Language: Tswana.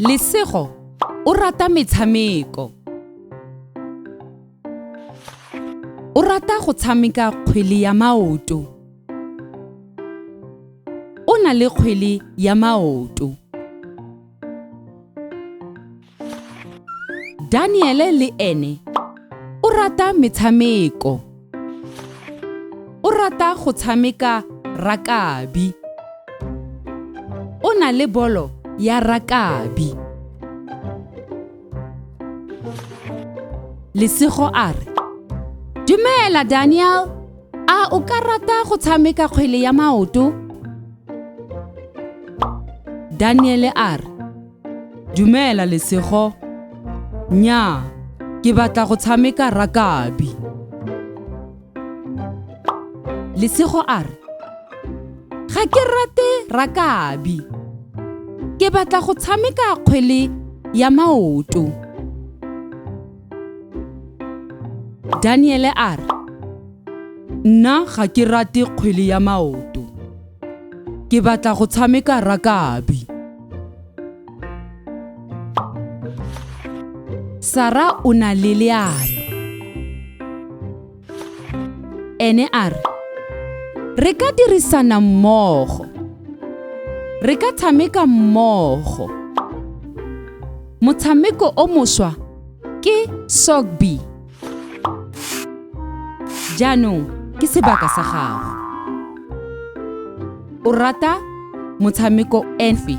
Lesego o rata metshameko. O rata go tshameka kgwele ya maoto. O na le kgwele ya maoto. Daniele le ene o rata metshameko. O rata go tshameka rakabi. O na le bolo ya rakabi. Lesego a re, "Dumela Daniel, a o ka rata go tshameka kgwele ya maoto?" Daniele a re, "Dumela Lesego, nnyaa, ke batla go tshameka rakabi." Lesego a re, "Ga ke rate rakabi, ke batla go tshameka kgwele ya maoto." Daniele a re, "Nna ga ke rate kgwele ya maoto, ke batla go tshameka rakabi." Sara o na le leano. Ene a re, "Re ka dirisana mmogo. Re ka tshameka mmogo. Motshameko o mošwa ke sogby. Jaanong ke sebaka sa gago. O rata motshameko efe?